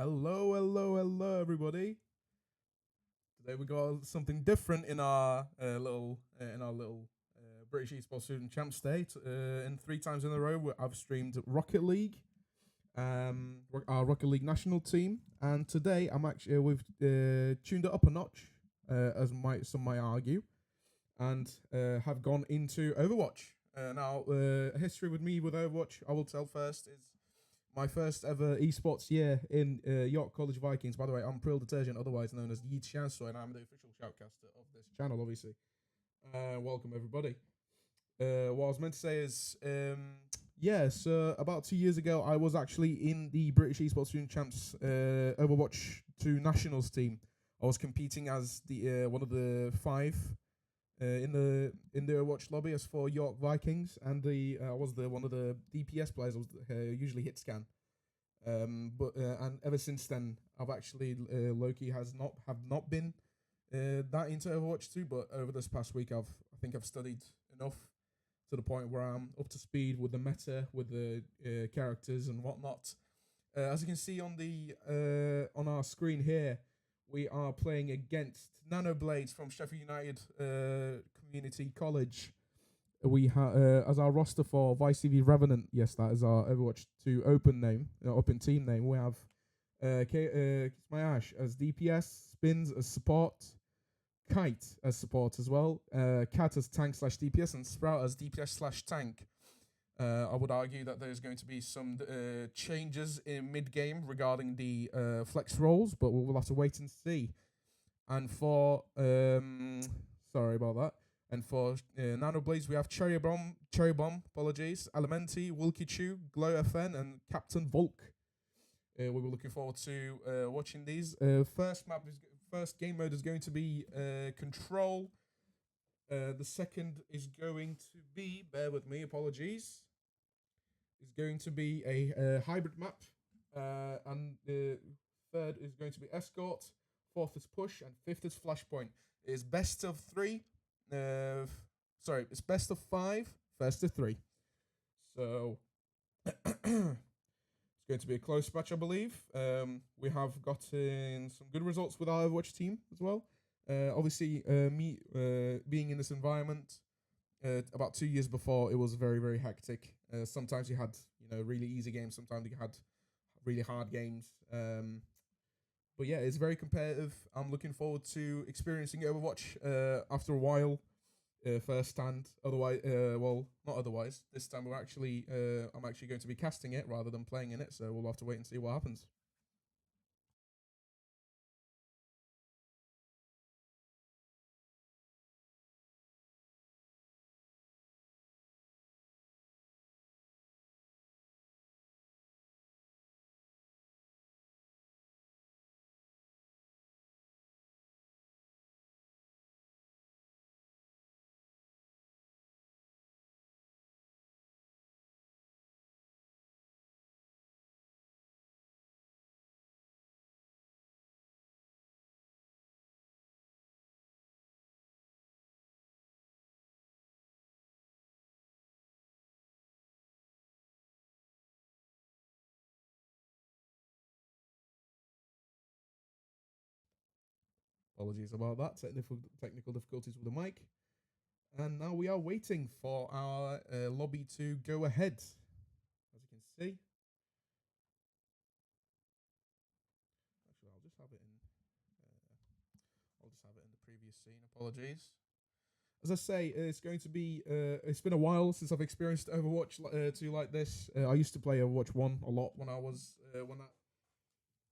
Hello, everybody. Today we got something different in our little British Esports Student Champs Day. In 3 times in a row, I've streamed Rocket League, our Rocket League national team, and today we've tuned it up a notch, as some might argue, and have gone into Overwatch. Now, history with me with Overwatch, I will tell first, is my first ever esports year in York College Vikings. By the way, I'm Prill Detergent, otherwise known as Yeet Shansoy, and I'm the official shoutcaster of this channel, obviously. Welcome, everybody. What I was meant to say is, so about 2 years ago, I was actually in the British Esports Student Champs Overwatch 2 Nationals team. I was competing as the one of the 5 in the Overwatch lobby as for York Vikings, and I was one of the DPS players. I was usually hit scan, and ever since then, I've actually Loki have not been that into Overwatch 2. But over this past week, I think I've studied enough to the point where I'm up to speed with the meta, with the characters and whatnot. As you can see on the on our screen here, we are playing against Nano Blades from Sheffield United Community College. We have as our roster for YCV-Revenant. Yes, that is our Overwatch 2 open team name. We have Smash as DPS, Spins as support, Kite as support as well, Cat as tank/DPS, and Sprout as DPS/tank. I would argue that there's going to be some changes in mid-game regarding the flex roles, but we'll have to wait and see. And for sorry about that. And for Nano Blades, we have Cherry Bomb, Elementi, Wilkie Chu, Glow FN, and Captain Volk. We were looking forward to watching these. First game mode is going to be Control. The second is going to be, bear with me, apologies, is going to be a hybrid map, and the third is going to be Escort, 4th is Push, and 5th is Flashpoint. It is best of 3, it's best of 5, first of 3. So, it's going to be a close match, I believe. We have gotten some good results with our Overwatch team as well. Obviously, me being in this environment about 2 years before, it was very, very hectic. Sometimes you had really easy games. Sometimes you had really hard games. But yeah, it's very competitive. I'm looking forward to experiencing Overwatch after a while, firsthand. Otherwise, not otherwise. This time I'm actually going to be casting it rather than playing in it. So we'll have to wait and see what happens. Apologies about that. Technical difficulties with the mic. And now we are waiting for our lobby to go ahead. As you can see. Actually, I'll just have it in the previous scene. Apologies. As I say, it's going to be. It's been a while since I've experienced Overwatch 2 like this. I used to play Overwatch 1 a lot when I was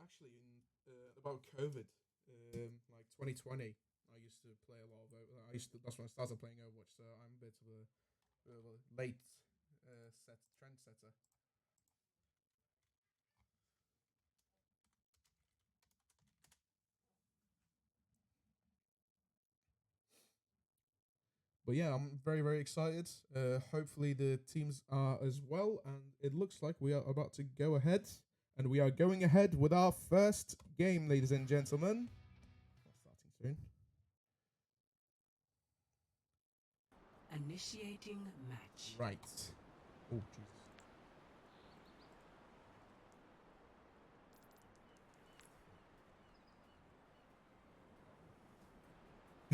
actually in about COVID, like 2020. I used to play a lot of. That's when I started playing Overwatch. So I'm a bit of a late trendsetter. But yeah, I'm very, very excited. Hopefully the teams are as well. And it looks like we are about to go ahead. And we are going ahead with our first game, ladies and gentlemen. Starting soon. Initiating match. Right. Oh, Jesus.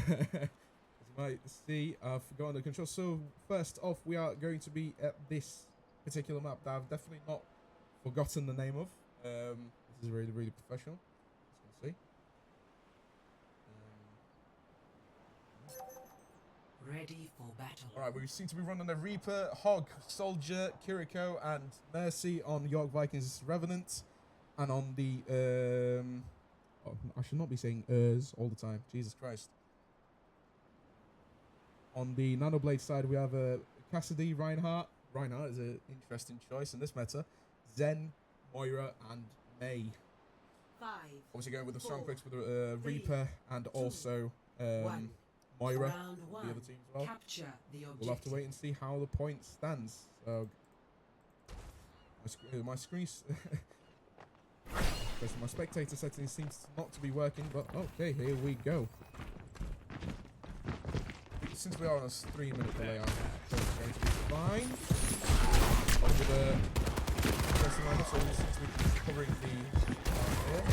you might see, I've forgotten the control. So first off, we are going to be at this particular map that I've definitely not forgotten the name of. This is really, really professional. Let's see. Ready for battle. Alright, we seem to be running a Reaper, Hog, Soldier, Kiriko, and Mercy on York Vikings Revenant. And on the, oh, I should not be saying all the time. Jesus Christ. On the Nano Blade side, we have Cassidy, Reinhardt. Reinhardt is an interesting choice in this meta. Zen, Moira, and May. 5. Obviously going with the strong 4, picks with Reaper and 2, also 1. Moira, Round 1. the other team as well. Capture the objective. We'll have to wait and see how the point stands. So, my screen's... my spectator settings seems not to be working, but okay, here we go. Since we are on a 3-minute delay, I'm going to be fine. Over the pressing line, so we seem to be covering the here.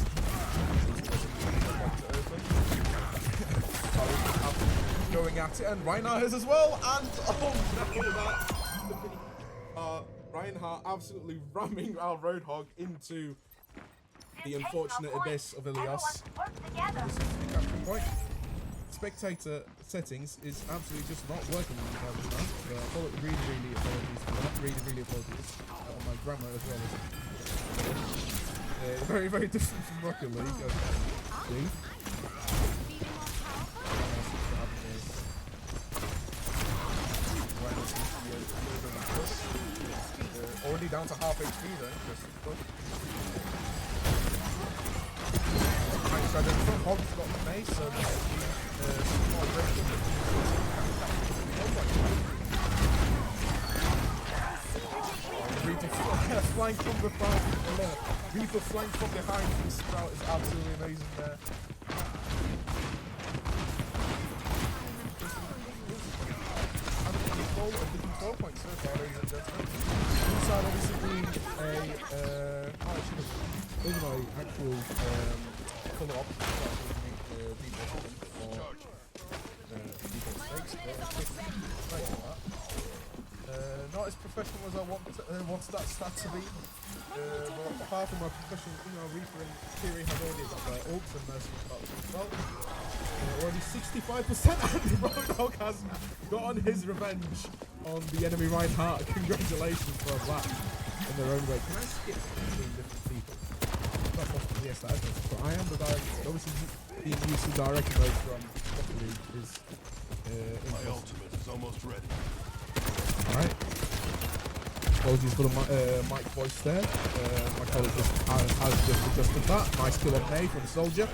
Going at it, and Reinhardt is as well, and oh no, Reinhardt absolutely ramming our Roadhog into the unfortunate abyss of Ilios. This is the capture point. Spectator settings is absolutely just not working on the now. So really apologies for that. Really apologies on my grammar as well. Very, very different from Rocket League. See? Already down to half HP though. So the front Hog's got the mace, so Reaper flying from the front, Reaper flying from behind from Sprout is absolutely amazing there. And the control of the control point so far, ladies and gentlemen. Inside obviously being a, those are my actual follow up not as professional as I want that stat to be. But apart from my professional, Reaper and Kiri have already got their ults and Mercy as well. Already 65%, and Roadhog has gotten his revenge on the enemy Reinhardt. Congratulations for that in their own way. Can I skip between different people? Not possible, yes, that is. But I am the director. Obviously, being used to directing those from Rocket League is. My ultimate is almost ready. Alright. Apologies for the mic voice there. My colleague has just adjusted that. Nice kill on May from the Soldier.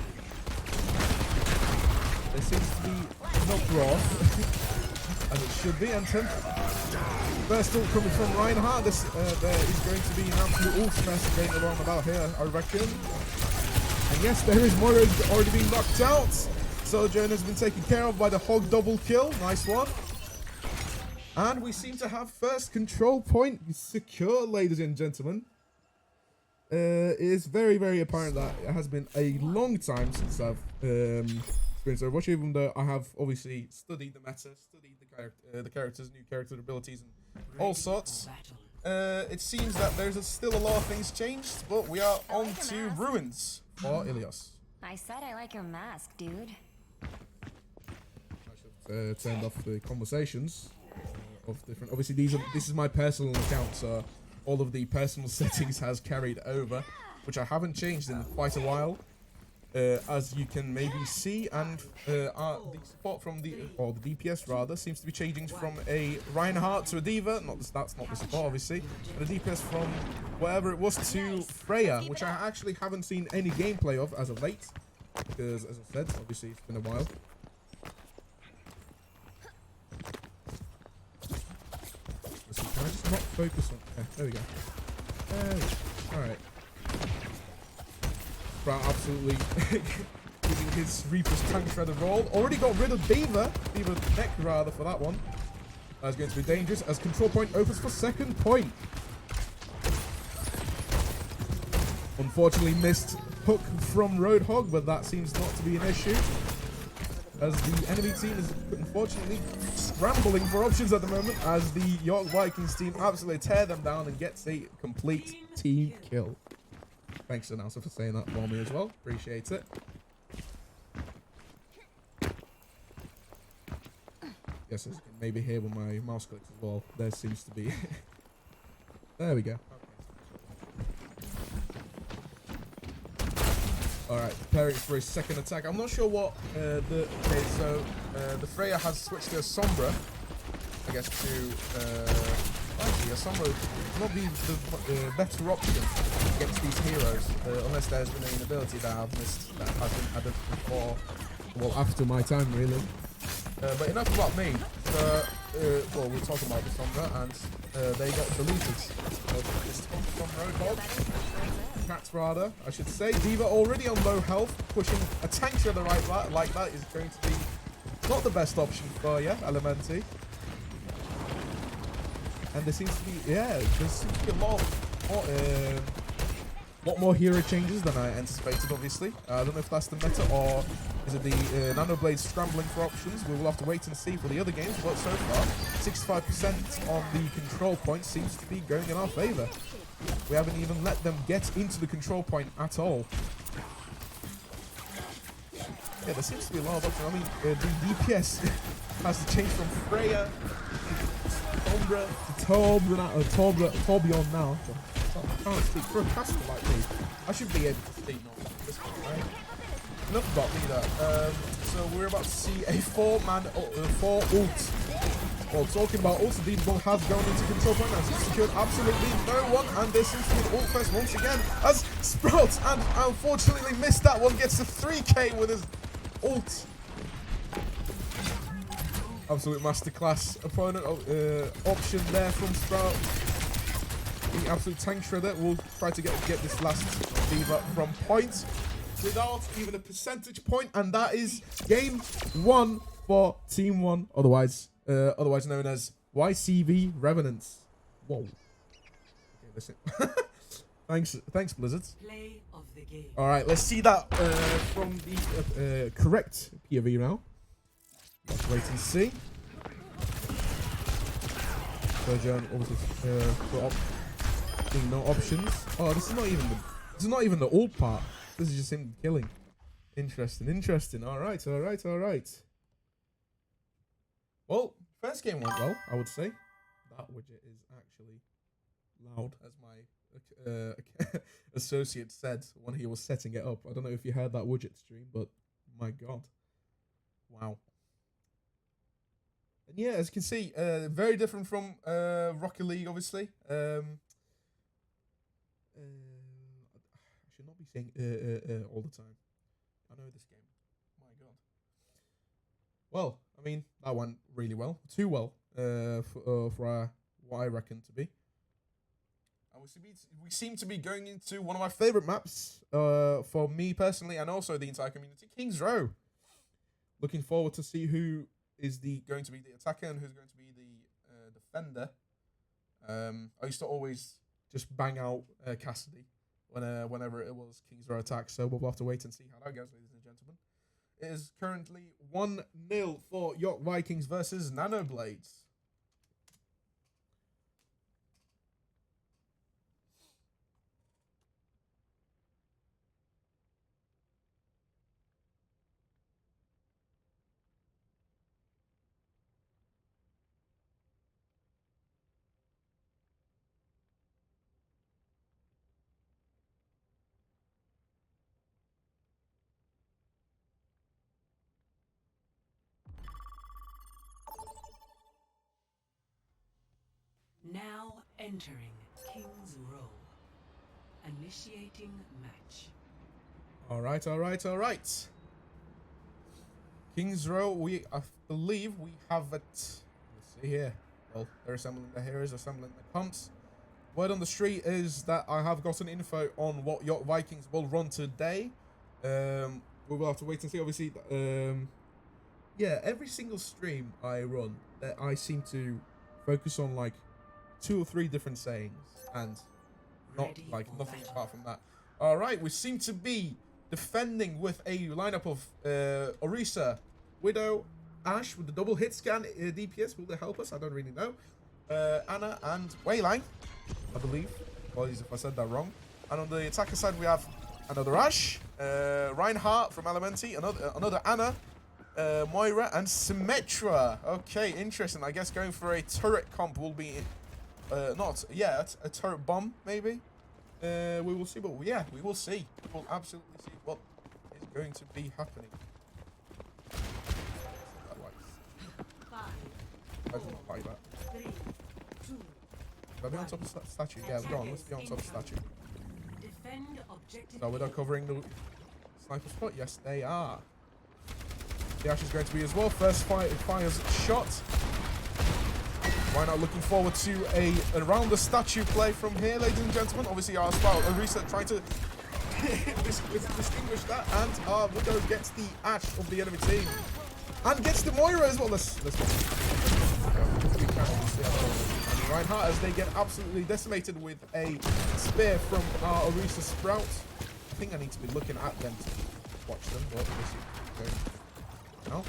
There seems to be enough brawl, as it should be. And first ult coming from Reinhardt. There is going to be an absolute ult mess going along about here, I reckon. And yes, there is Moira already being knocked out. Soldier has been taken care of by the Hog double kill. Nice one. And we seem to have first control point secure, ladies and gentlemen. It is very, very apparent that it has been a long time since I've experienced Overwatch, even though I have obviously studied the meta, studied the characters, new character abilities, and all sorts. It seems that there's still a lot of things changed, but we are on to ruins for Ilios. I said I like your mask, dude. I should turned off the conversations. Of different, obviously this is my personal account, so all of the personal settings has carried over, which I haven't changed in quite a while, as you can maybe see. And the support from the DPS rather seems to be changing from a Reinhardt to a Diva. That's not the support obviously, but the DPS from wherever it was to Freya, which I actually haven't seen any gameplay of as of late, because as I said, obviously it's been a while. Can I just not focus on... Yeah, there we go. Alright. Sprout absolutely using his Reaper's tank shredder roll. Already got rid of Diva neck rather for that one. That's going to be dangerous as control point opens for second point. Unfortunately missed hook from Roadhog, but that seems not to be an issue. as the enemy team is unfortunately scrambling for options at the moment as the York Vikings team absolutely tear them down and gets a complete team kill. Thanks, announcer, for saying that for me as well. Appreciate it. Yes, as you can maybe hear with my mouse clicks as well. There seems to be. There we go. Alright, preparing for his second attack. I'm not sure what the Freya has switched to a Sombra, I guess, to actually a Sombra would not be the better option against these heroes, unless there's been an ability that I've missed that has been added before, well, after my time really. But enough about me. Well, we're talking about the Sombra, and they got deleted. This comes from Roadhog. Cats rather, I should say. D.Va already on low health, pushing a tank to the right like that is going to be not the best option for you, Elementi. And there seems to be, there seems to be a lot more hero changes than I anticipated, obviously. I don't know if that's the meta or is it the Nano Blades scrambling for options. We will have to wait and see for the other games, but so far, 65% on the control point seems to be going in our favor. We haven't even let them get into the control point at all. Yeah, there seems to be a lot of options. I mean, the DPS has to change from Freya to Sombra to Torbjorn now. I can't speak for a caster like me. I should be able to speak normal at this point, right? Enough about me though. So we're about to see a 4-man, 4 ult. Well, talking about ult, the ball has gone into control point and he's secured absolutely no one. And there seems to be an ult fest once again as Sprout, and unfortunately missed that one, gets a 3k with his ult. Absolute masterclass opponent option there from Sprout. The absolute tank shredder will try to get this last D.Va from point without even a percentage point, and that is game 1 for Team 1, otherwise known as YCV-Revenant. Whoa. Okay, listen. Thanks, Blizzard. Play of the game. All right, let's see that from the correct POV now. Let's wait and see. So, John, obviously, no options. Oh, this is not even the ult part. This is just him killing. Interesting. All right. Well, first game went well, I would say. That widget is actually loud, as my associate said when he was setting it up. I don't know if you heard that widget stream, but my God, wow. And yeah, as you can see, very different from Rocket League, obviously. I should not be saying all the time. I know this game. My God. Well, I mean, that went really well. Too well for what I reckon to be. And we seem to be going into one of my favorite maps for me personally and also the entire community, King's Row. Looking forward to see who is going to be the attacker and who's going to be the defender. I used to always just bang out Cassidy whenever it was King's Row attack, so we'll have to wait and see how that goes, ladies and gentlemen. It is currently 1-0 for York Vikings versus Nano Blades. Now entering King's Row. Initiating match. All right. King's Row, I believe we have it. Let's see here. Well, they're assembling the heroes, assembling the comps. Word on the street is that I have gotten info on what York Vikings will run today. We will have to wait and see. Obviously, yeah, every single stream I run, I seem to focus on like 2 or 3 different sayings and not like nothing apart from that. All right, we seem to be defending with a lineup of Orisa, Widow, Ash with the double hit scan DPS. Will they help us? I don't really know. Anna and Wayline, I believe. Apologies if I said that wrong. And on the attacker side, we have another Ash, Reinhardt from Elementi, another Anna, Moira, and Symmetra. Okay, interesting. I guess going for a turret comp will be not yet a turret bomb, maybe. We will see, but yeah, we will see. We will absolutely see what is going to be happening. I do not like that. Should I be on top of the statue? Yeah, go on, let's be on top of the statue. So we're not covering the sniper spot? Yes, they are. The Ash is going to be as well. First fires shot. Why not looking forward to a around the statue play from here, ladies and gentlemen. Obviously, our spell, Arisa trying to distinguish that, and our Widow gets the Ash of the enemy team. And gets the Moira as well. Let's and Reinhardt as they get absolutely decimated with a spear from our Orisa Sprout. I think I need to be looking at them to watch them, but we'll see. No.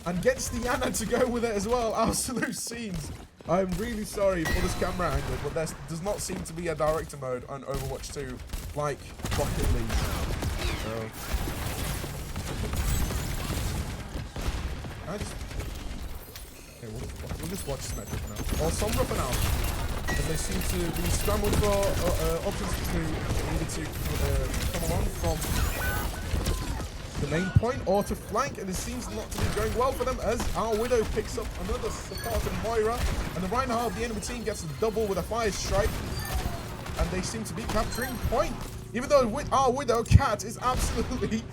And gets the Anna to go with it as well. Absolute scenes. I'm really sorry for this camera angle, but there does not seem to be a director mode on Overwatch 2 like Rocket League. So, we'll just watch Symmetra for now. Or Sombra for now. And they seem to be scrambled for options to come along from the main point or to flank, and it seems not to be going well for them as our Widow picks up another support in Moira, and the Reinhardt of the enemy team gets a double with a fire strike, and they seem to be capturing point. Even though our Widow Cat is absolutely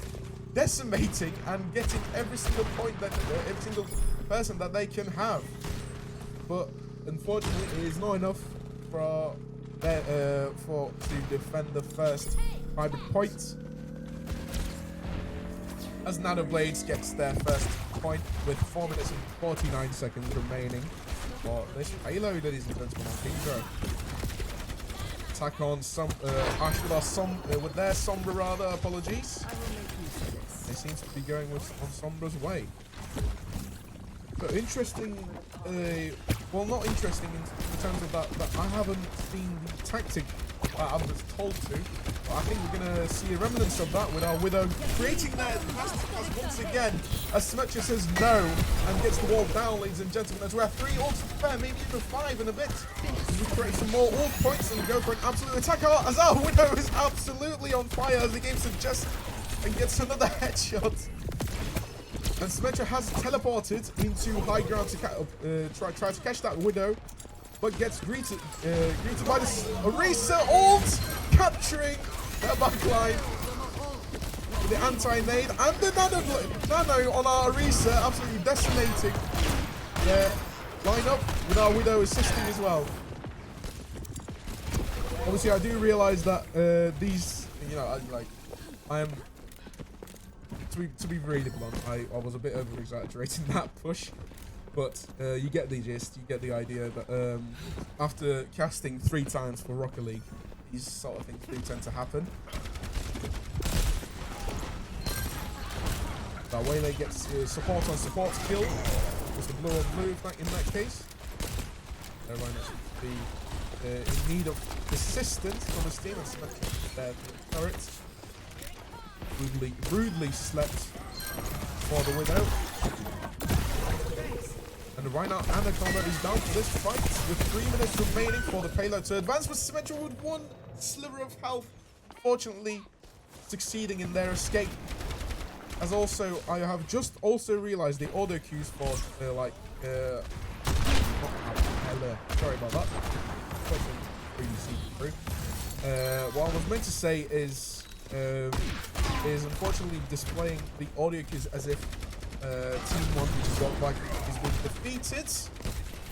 decimating and getting every single point that every single person that they can have, but unfortunately it is not enough for to defend the first private point. As Nano Blades gets their first point with 4 minutes and 49 seconds remaining for this payload, ladies and gentlemen, on Kingdra. Attack on some Ash with their Sombra rather. Apologies. They seem to be going on Sombra's way. So interesting, well not interesting in terms of that I haven't seen the tactic I was told to, but I think we're going to see a remnants of that with our Widow creating that masterclass once again as Symmetra says no and gets the wall down, ladies and gentlemen, as we have 3 ults to prepare, maybe even 5 in a bit. As we create some more ult points and go for an absolute attack as our Widow is absolutely on fire as the game suggests and gets another headshot. And Symmetra has teleported into high ground to try to catch that Widow, but gets greeted by this Orisa ult, capturing their backline with the anti-nade and the Nano on our Orisa, absolutely decimating their lineup with our Widow assisting as well. Obviously, I do realize that these, I am. To be really blunt, I was a bit over-exaggerating that push, but you get the gist, you get the idea that after casting 3 times for Rocket League, these sort of things do tend to happen. That way they get support on support kill, was the blue on blue in that case. Everyone should be in need of assistance from his team, and Symmetra there for the turret. Rudely slept for the Widow. And the Reinhardt Anaconda is down for this fight with 3 minutes remaining for the payload to advance, with Symmetra with 1 sliver of health, unfortunately succeeding in their escape. As also, I have just also realized the audio cues for sorry about that. What I was meant to say is unfortunately displaying the audio cues as if Team 1, which is got back, is being defeated.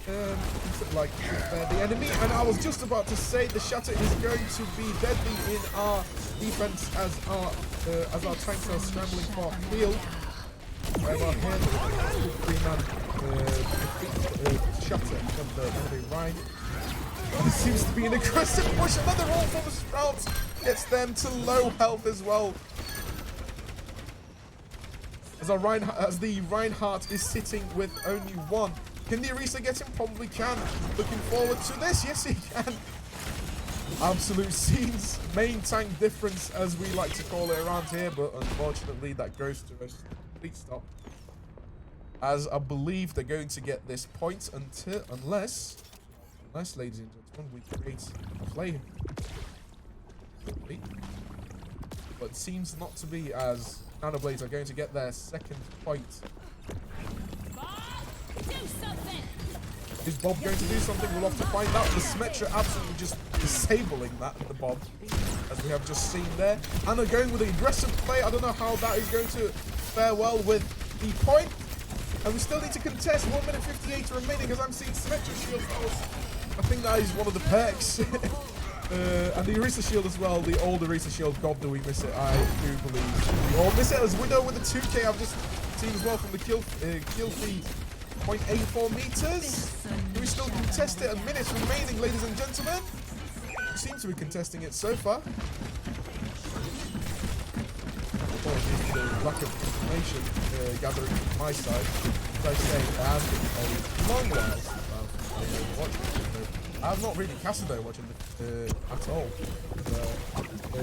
The enemy, and I was just about to say the shatter is going to be deadly in our defense as our tanks are scrambling for field. However, here the 3-man shatter from the enemy Rhine. It seems to be an aggressive push. Another roll from the Sprout gets them to low health as well. as the Reinhardt is sitting with only one. Can the Orisa get him? Probably can. Looking forward to this. Yes, he can. Absolute scenes. Main tank difference, as we like to call it around here, but unfortunately that goes to a complete stop. As I believe they're going to get this point unless, ladies and gentlemen, we create a play. But it seems not to be, as Nano Blades are going to get their second point. Is Bob going to do something? We'll have to find out. The Symmetra absolutely just disabling that, the Bob, as we have just seen there. Anna going with an aggressive play. I don't know how that is going to fare well with the point. And we still need to contest. 1 minute 58 remaining, as I'm seeing Symmetra shield. I think that is one of the perks. And the Orisa shield as well. The old Orisa shield. God, do we miss it? I do believe we all miss it. As Widow with the 2K. I've just seen as well from the kill feed. 0.84 meters. Do we still contest it? A minute remaining, ladies and gentlemen. We seem to be contesting it so far. Apologies for the lack of information gathering from my side. As I say, it has been a long while since I've watched. I have not really casted Overwatch at all.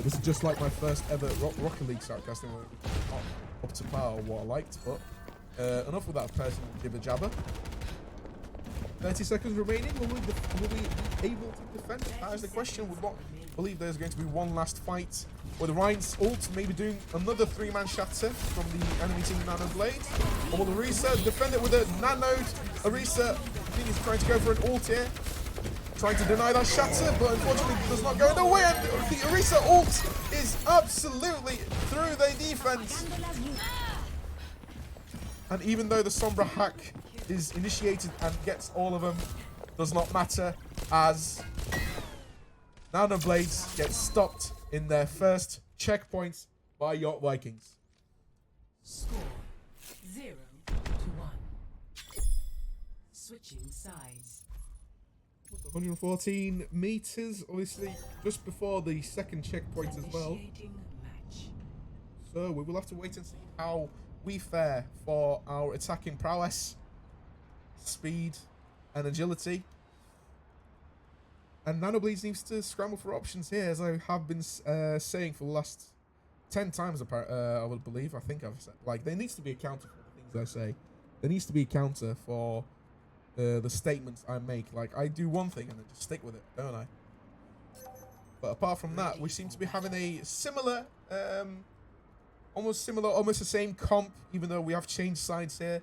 This is just like my first ever Rocket League startcasting, where it was not up to par or what I liked, but enough with that personal jibber jabber. 30 seconds remaining. Will we be able to defend? That is the question. We believe there's going to be one last fight with Ryan's ult, maybe doing another 3-man shatter from the enemy team Nano Blade. Or will Orisa defend it with a nanoed? Orisa, I think he's trying to go for an ult here. Trying to deny that shatter, but unfortunately does not go nowhere. And the Orisa ult is absolutely through their defense. And even though the Sombra hack is initiated and gets all of them, does not matter, as Nano Blades get stopped in their first checkpoints by York Vikings. Score 0-1. Switching sides. 114 meters, obviously, just before the second checkpoint as well. So we will have to wait and see how we fare for our attacking prowess, speed, and agility. And Nano Blades needs to scramble for options here, as I have been saying for the last 10 times, I would believe. I think I've said, like, there needs to be a counter for the things I say. There needs to be a counter for the statements I make. Like, I do one thing and then just stick with it, don't I? But apart from that, we seem to be having a similar, almost the same comp, even though we have changed sides here.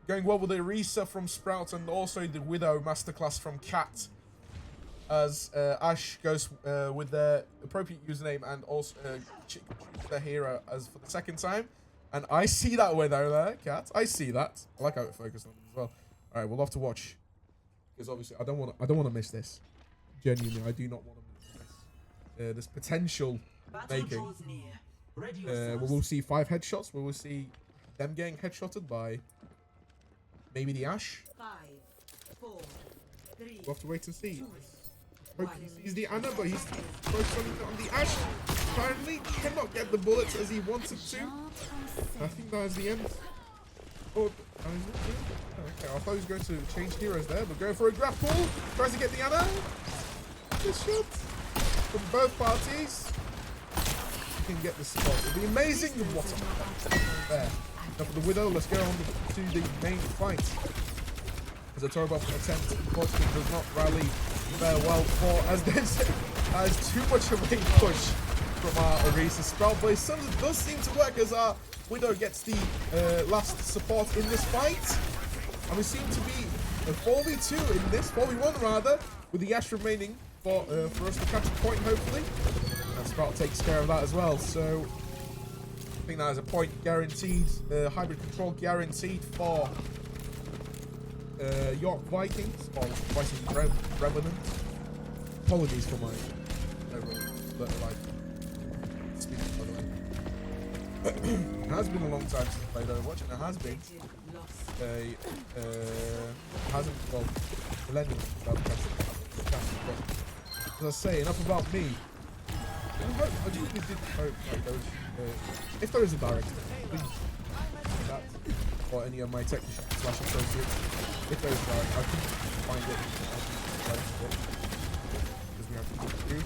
Going well with the Orisa from Sprout and also the Widow masterclass from Cat, as Ash goes with their appropriate username and also choose their hero as for the second time. And I see that Widow there, Cat. I see that. I like how it focused on it as well. All right, we'll have to watch, because obviously I don't want to miss this. Genuinely, I do not want to miss this potential making. We will see 5 headshots. We will see them getting headshotted by maybe the Ash. 5, 4, 3. We'll have to wait and see. Hopefully he sees the Anna, but he's focused on the Ash. Apparently cannot get the bullets as he wanted to. I think that is the end. Oh, okay, I thought he was going to change heroes there, but going for a grapple. Tries to get the Anna. Good shot from both parties. He can get the spot. It'll be amazing. What there. Now for the Widow, let's go on to the main fight. As a Torbuff attempt, unfortunately, does not rally very well for, as too much of a push from our Orisa Sprout. But it does seem to work, as our Widow gets the last support in this fight. And we seem to be a 4v2 in this, 4v1 rather, with the Ash remaining for us to catch a point, hopefully. And Sprout takes care of that as well. So I think that is a point guaranteed, hybrid control guaranteed for York Vikings, or YCV-Revenant. Apologies for my speaking, by the way. It has been a long time since I played Overwatch, and it has been millennium without casting. As I say, enough about me. I genuinely did hope, like, if there is a director, please or any of my technicians / associates. If there's I can find it. Because we have to do.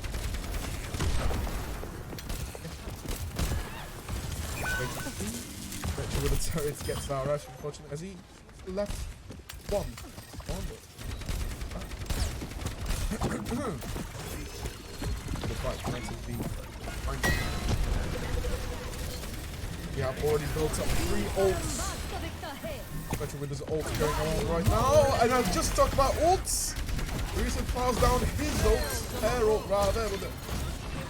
Spectre with the turret gets that rush, unfortunately, as he left one. The fight commences the we have already built up 3 ults. Especially with his ult going on right now. And I've just talked about ults. Reason files down his ult, her ult rather, with it.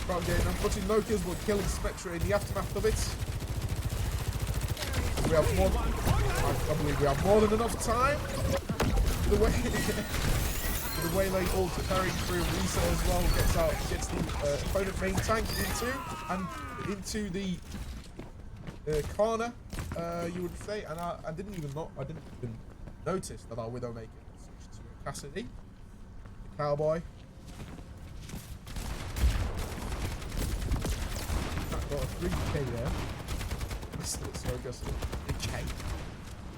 Crowd getting unfortunately no kills, but killing Spectre in the aftermath of it. We have more. I believe we have more than enough time. The way. The waylay ult carrying through Risa as well gets the opponent main tank into the corner, you would say, and I didn't even notice that our Widowmaker switched to Cassidy, the cowboy. Got a 3k there. Sorry, just 3k.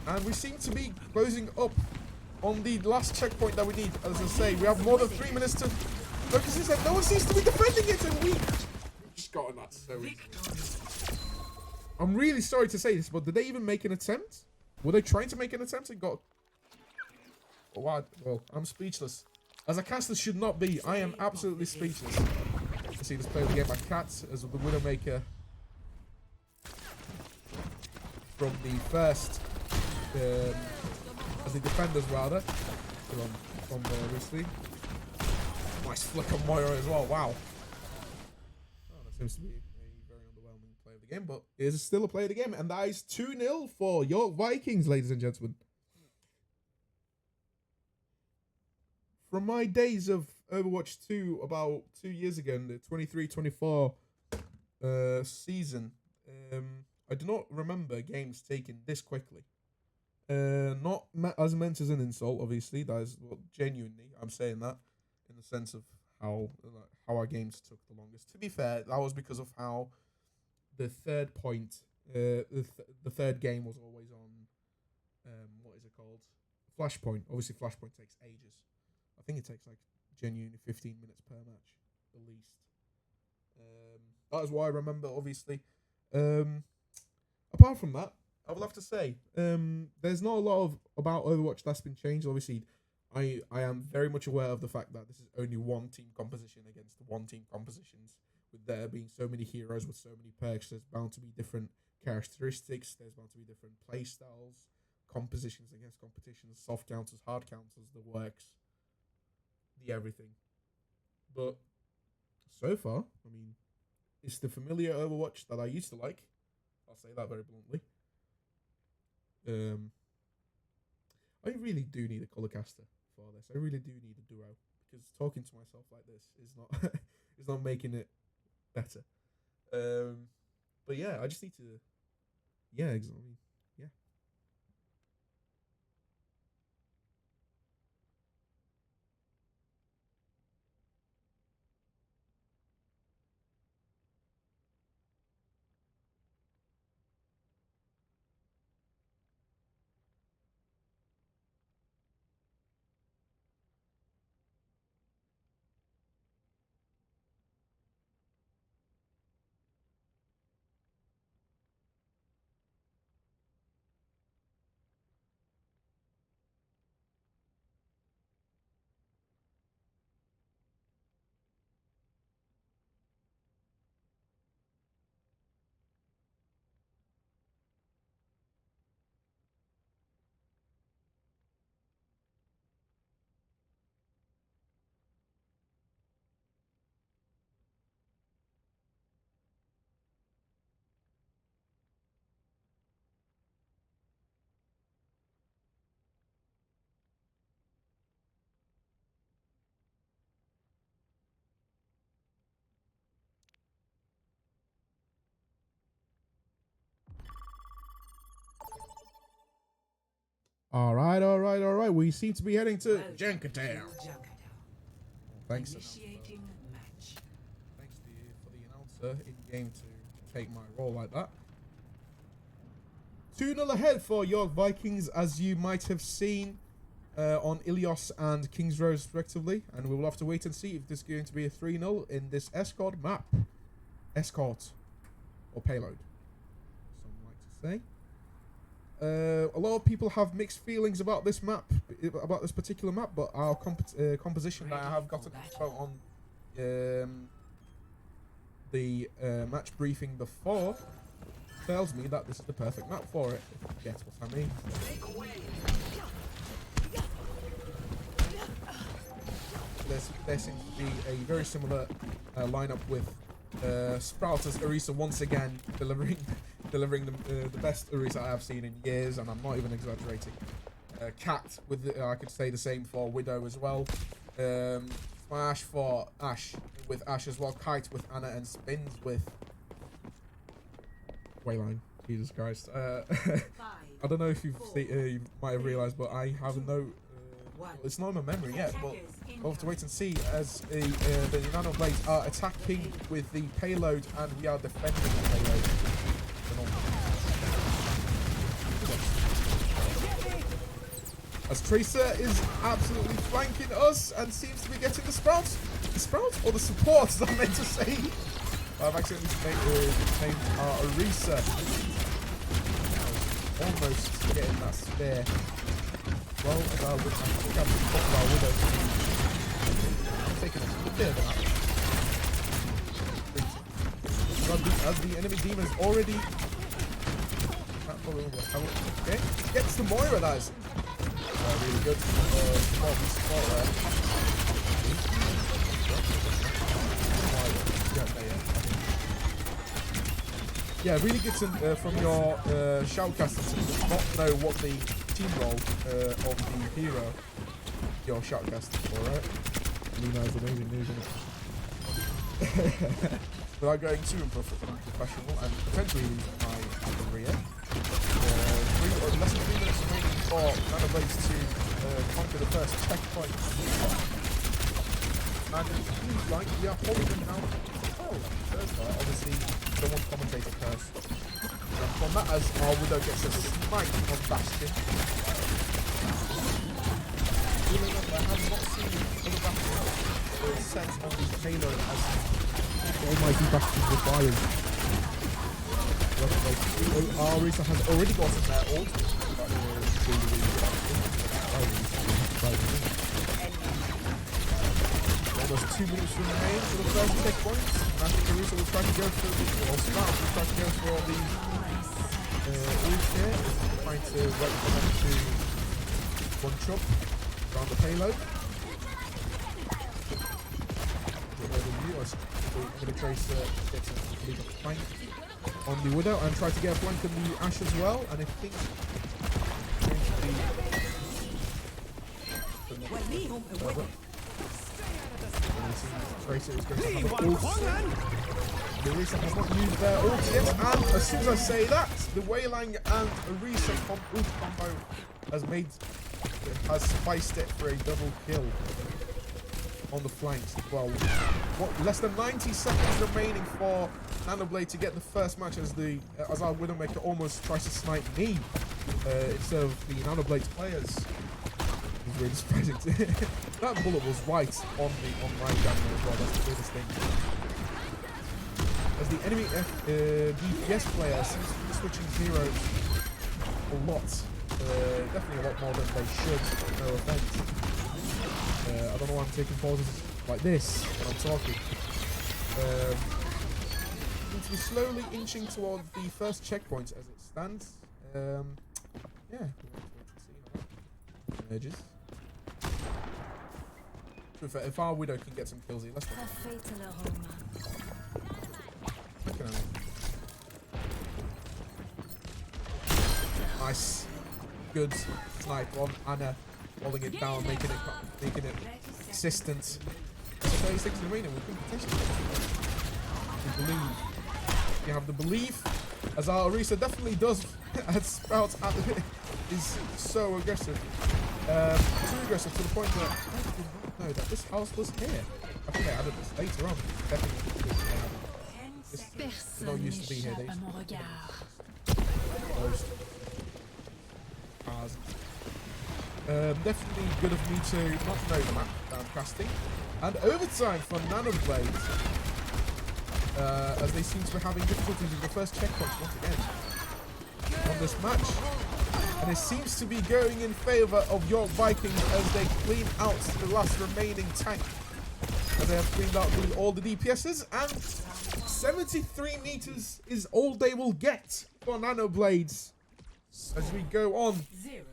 And we seem to be closing up on the last checkpoint that we need. As I say, we have more than 3 minutes to focus this, and no one seems to be defending it, and we've just gotten that so easy. I'm really sorry to say this, but did they even make an attempt? Were they trying to make an attempt and got... Oh, wow. Well, I'm speechless. As a caster should not be, I am absolutely speechless. I see this play of the game by Cats as the Widowmaker from the first... as the defenders, rather. From Risley. Nice flick on Moira as well. Wow. Oh, that seems to be a very underwhelming play of the game, but it is still a play of the game, and that is 2-0 for York Vikings, ladies and gentlemen. From my days of Overwatch 2 about 2 years ago, in the 23-24 season, I do not remember games taken this quickly. Not as meant as an insult, obviously. That is genuinely, I'm saying that in the sense of how our games took the longest. To be fair, that was because of how the third point, the third game was always on, what is it called? Flashpoint. Obviously, Flashpoint takes ages. I think it takes like genuinely 15 minutes per match, at least. That is why I remember, obviously. Apart from that, I would have to say, there's not a lot about Overwatch that's been changed. Obviously, I am very much aware of the fact that this is only one team composition against one team compositions. With there being so many heroes with so many perks, there's bound to be different characteristics. There's bound to be different play styles, compositions against competitions, soft counters, hard counters, the works, the everything. But so far, I mean, it's the familiar Overwatch that I used to like. I'll say that very bluntly. I really do need a color caster for this. I really do need a duo, because talking to myself like this is not is not making it better. But yeah, I just need to. Yeah, exactly. Yeah. All right. We seem to be heading to Jankatown. Thanks. Initiating match. Thanks for the announcer in game to take my role like that. 2-0 ahead for York Vikings, as you might have seen on Ilios and Kings Row respectively, and we will have to wait and see if this is going to be a 3-0 in this escort map. Escort or payload, some like to say. A lot of people have mixed feelings about this map, about this particular map, but our composition that I have gotten on the match briefing before tells me that this is the perfect map for it, if you get what I mean. There seems to be a very similar lineup with Sprout as Orisa once again delivering the best Orisa I have seen in years, and I'm not even exaggerating. Cat with I could say the same for Widow as well. Smash for Ashe with Ashe as well. Kite with Anna, and Spins with Wayline. Jesus Christ. I don't know if you might have realized, but I have no. It's not in my memory yet, but we'll have to wait and see as the Nano Blades are attacking with the payload and we are defending the payload. As Tracer is absolutely flanking us and seems to be getting the Sprouts. The Sprouts or the support, as I meant to say. I've accidentally named Orisa. Almost getting that spare. Well, as I think I've been talking about Widow. I'm taking a bit of that. As the enemy demons already. Okay, gets the Moira, that is. Really good. Support there. Yeah, really good from your shoutcaster to not know what the team role of the hero your shoutcaster for, right? Luna is amazing news, isn't it? Without going too unprofessional and potentially losing my career. Less than 3 minutes remaining for Nano Blades to conquer the first checkpoint. And it seems like we are holding them now. Oh, first part, obviously, don't want commentator first. And from that, as our Widow gets a smite on Bastion. Even though I have not seen other Bastion set on the payload as almighty Bastion requires. Orisa has already gotten their ult. Almost 2 minutes remain for the first checkpoint. And I think Orisa will try to go for the Sprout will try to go for the ult here. Trying to wait for them to bunch up around the payload. I'm going to trace gets a lead flank on the Widow and try to get a flank on the Ashe as well, and I think it's going to be Tracer is going to have an ult. The Orisa has not used their ult yet, and as soon as I say that, the Waylang and Orisa ult combo has spiced it for a double kill on the flanks as well. Less than 90 seconds remaining for Nanoblade to get the first match as our Widowmaker almost tries to snipe me instead of the Nanoblade's players. It's really surprising. That bullet was right on right down there as well. That's the weirdest thing. As the enemy DPS player seems to be switching heroes a lot. Definitely a lot more than they should. No offense. I don't know why I'm taking pauses like this when I'm talking. Seems to be slowly inching toward the first checkpoint as it stands. Yeah, emerges. If our Widow can get some kills here, let's go. Nice, good snipe on Anna. Holding it down, making it consistent. 36 remaining. We can potentially believe. You have the belief, as our Orisa definitely does. As Sprout is so aggressive, too aggressive to the point that I did not know that this house was here. I think they added this later on. Definitely, it's not used to be here. They hasn't. Definitely good of me to not know the map that I'm casting. And overtime for Nano Blades, as they seem to be having difficulties with the first checkpoint once again on this match. And it seems to be going in favour of York Vikings as they clean out the last remaining tank. As they have cleaned out all the DPSs, and 73 meters is all they will get for Nano Blades. As we go on 0-0.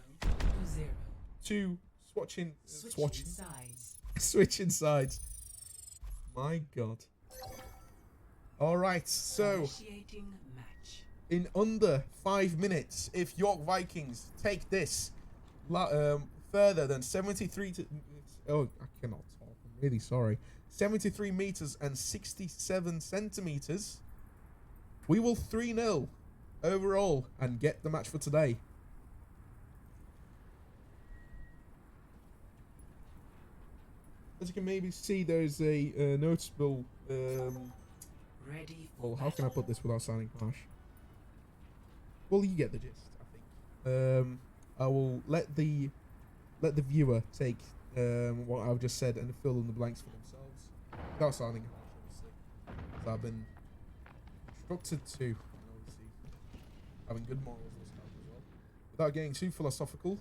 to switching Sides. switching sides. My God. All right, so Initiating match. in under 5 minutes, if York Vikings take this further than 73 to... Oh, I cannot talk. I'm really sorry. 73 meters and 67 centimeters, we will 3-0 overall and get the match for today. As you can maybe see, there's a noticeable... Ready for well, how can I put this without sounding harsh? Well, you get the gist, I think. I will let the viewer take what I've just said and fill in the blanks for themselves without sounding harsh, obviously. As I've been instructed to, and obviously having good morals as well. Without getting too philosophical,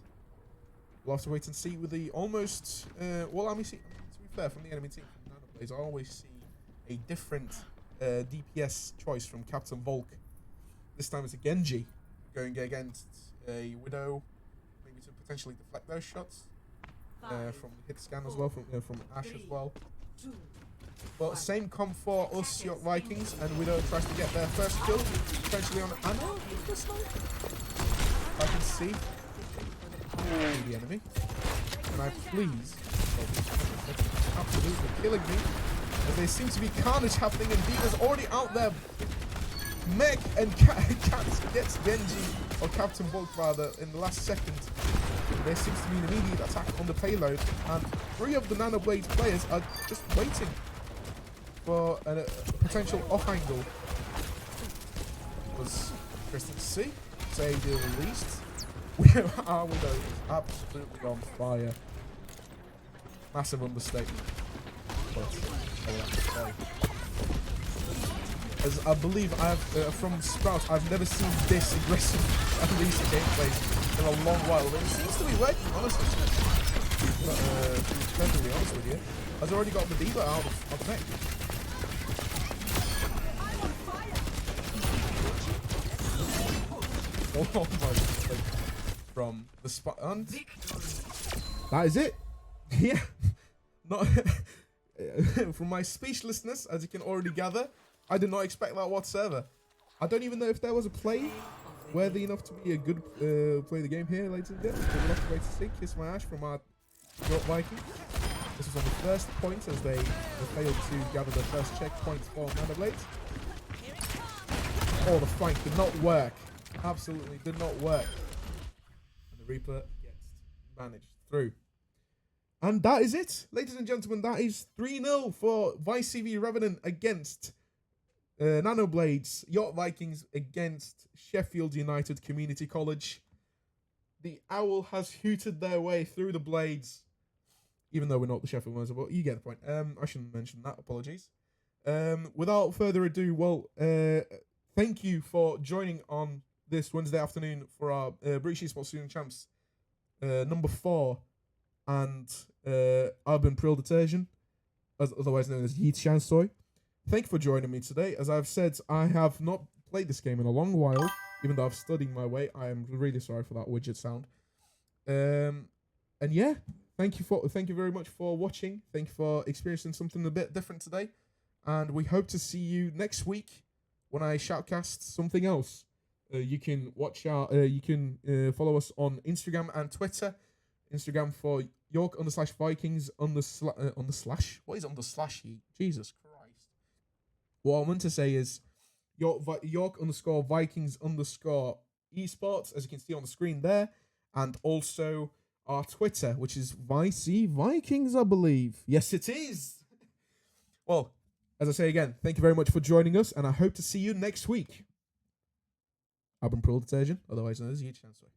we'll have to wait and see with the almost. Well, I mean, to be fair, from the enemy team, from Nano Blades, I always see a different DPS choice from Captain Volk. This time it's a Genji going against a Widow, maybe to potentially deflect those shots from hit scan as well, from Ash as well. But same comp for us York Vikings, and Widow tries to get their first kill, potentially on Anna. I can see the enemy. Can I please? Absolutely killing me. As there seems to be carnage happening, and Diva's already out there. Mech and Cat gets Genji, or Captain Bulk rather, in the last second. There seems to be an immediate attack on the payload, and 3 of the Nano Blades players are just waiting for a potential off angle. It was interesting to see, to say the least. Where our Widow is absolutely on fire. Massive understatement. But I will have to say. As I believe I've from Sprout, I've never seen this aggressive at least gameplay in a long while. It seems to be working, honestly. But, to be perfectly honest with you, I've already got the Diva out of mech. Oh my God. From the spot, and that is it. Yeah. Not from my speechlessness, as you can already gather, I did not expect that whatsoever. I don't even know if there was a play worthy enough to be a good play of the game here, ladies and gentlemen. We'll have to wait to see. Kiss my ash from our York Viking. This was on the first point as they failed to gather the first checkpoint for Nano Blades. Oh, the flank did not work. Absolutely did not work. And the Reaper gets managed through. And that is it, ladies and gentlemen. That is 3-0 for YCV-Revenant against Nano Blades. York Vikings against Sheffield United Community College. The Owl has hooted their way through the Blades. Even though we're not the Sheffield ones, but you get the point. I shouldn't mention that. Apologies. Without further ado, well, thank you for joining on this Wednesday afternoon for our British Esports Student Champs number 4 and Urban Prill Detersion, otherwise known as Yeet Shansoy. Thank you for joining me today. As I've said, I have not played this game in a long while, even though I've studied my way. I am really sorry for that widget sound. And yeah, thank you very much for watching. Thank you for experiencing something a bit different today, and we hope to see you next week when I shoutcast something else. You can watch our, you can follow us on Instagram and Twitter. Instagram for York_Vikings on the slash. What is on the slash? Jesus Christ. What I want to say is York_Vikings_esports, as you can see on the screen there, and also our Twitter, which is YCV-Vikings, I believe. Yes, it is. Well, as I say again, thank you very much for joining us, and I hope to see you next week. I've been Pro Detergent, otherwise known as Yeet Chancellor.